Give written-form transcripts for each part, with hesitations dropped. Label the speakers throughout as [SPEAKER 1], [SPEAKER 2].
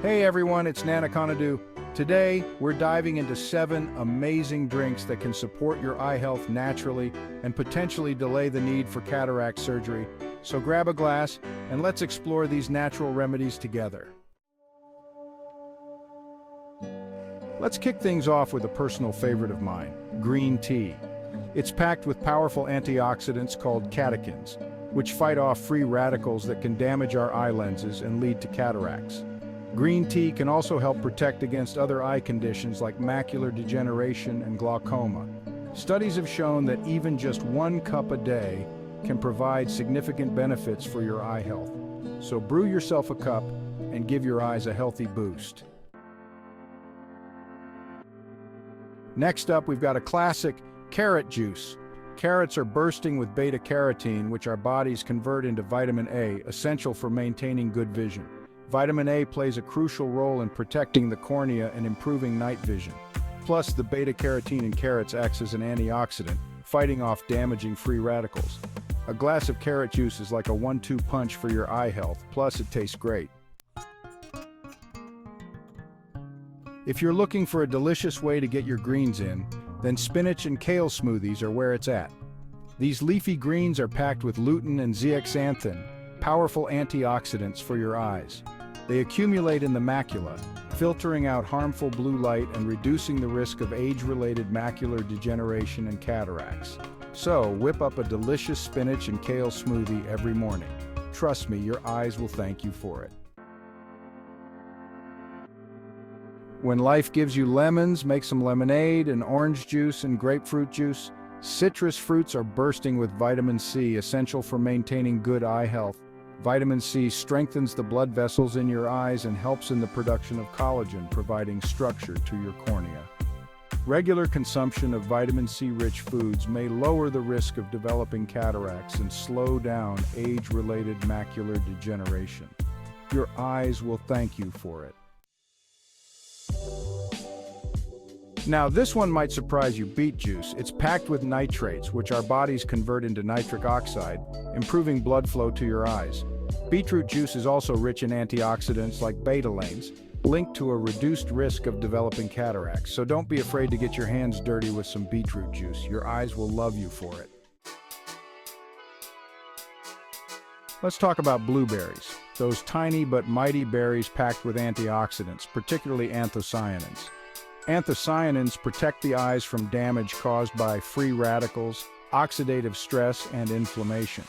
[SPEAKER 1] Hey everyone, it's Nana Konadu. Today, we're diving into 7 amazing drinks that can support your eye health naturally and potentially delay the need for cataract surgery. So grab a glass and let's explore these natural remedies together. Let's kick things off with a personal favorite of mine, green tea. It's packed with powerful antioxidants called catechins, which fight off free radicals that can damage our eye lenses and lead to cataracts. Green tea can also help protect against other eye conditions like macular degeneration and glaucoma. Studies have shown that even just 1 cup a day can provide significant benefits for your eye health. So brew yourself a cup and give your eyes a healthy boost. Next up, we've got a classic, carrot juice. Carrots are bursting with beta-carotene, which our bodies convert into vitamin A, essential for maintaining good vision. Vitamin A plays a crucial role in protecting the cornea and improving night vision. Plus, the beta-carotene in carrots acts as an antioxidant, fighting off damaging free radicals. A glass of carrot juice is like a 1-2 punch for your eye health, plus it tastes great. If you're looking for a delicious way to get your greens in, then spinach and kale smoothies are where it's at. These leafy greens are packed with lutein and zeaxanthin, powerful antioxidants for your eyes. They accumulate in the macula, filtering out harmful blue light and reducing the risk of age-related macular degeneration and cataracts. So, whip up a delicious spinach and kale smoothie every morning. Trust me, your eyes will thank you for it. When life gives you lemons, make some lemonade and orange juice and grapefruit juice. Citrus fruits are bursting with vitamin C, essential for maintaining good eye health. Vitamin C strengthens the blood vessels in your eyes and helps in the production of collagen, providing structure to your cornea. Regular consumption of vitamin C-rich foods may lower the risk of developing cataracts and slow down age-related macular degeneration. Your eyes will thank you for it. Now, this one might surprise you, beet juice. It's packed with nitrates, which our bodies convert into nitric oxide, improving blood flow to your eyes. Beetroot juice is also rich in antioxidants like betalains, linked to a reduced risk of developing cataracts. So don't be afraid to get your hands dirty with some beetroot juice. Your eyes will love you for it. Let's talk about blueberries. Those tiny but mighty berries packed with antioxidants, particularly anthocyanins. Anthocyanins protect the eyes from damage caused by free radicals, oxidative stress, and inflammation.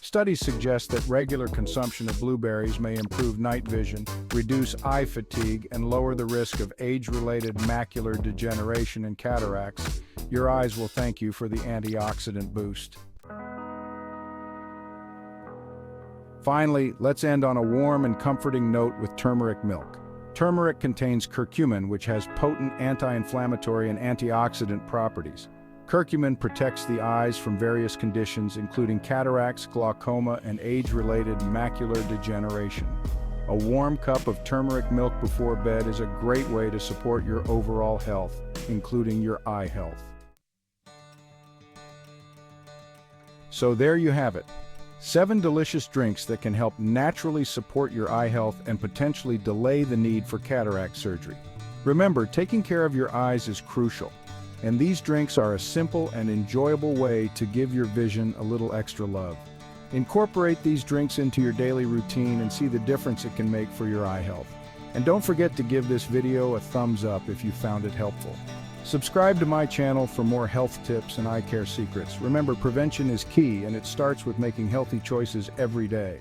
[SPEAKER 1] Studies suggest that regular consumption of blueberries may improve night vision, reduce eye fatigue, and lower the risk of age-related macular degeneration and cataracts. Your eyes will thank you for the antioxidant boost. Finally, let's end on a warm and comforting note with turmeric milk. Turmeric contains curcumin, which has potent anti-inflammatory and antioxidant properties. Curcumin protects the eyes from various conditions, including cataracts, glaucoma, and age-related macular degeneration. A warm cup of turmeric milk before bed is a great way to support your overall health, including your eye health. So there you have it. 7 delicious drinks that can help naturally support your eye health and potentially delay the need for cataract surgery. Remember, taking care of your eyes is crucial, and these drinks are a simple and enjoyable way to give your vision a little extra love. Incorporate these drinks into your daily routine and see the difference it can make for your eye health. And don't forget to give this video a thumbs up if you found it helpful. Subscribe to my channel for more health tips and eye care secrets. Remember, prevention is key, and it starts with making healthy choices every day.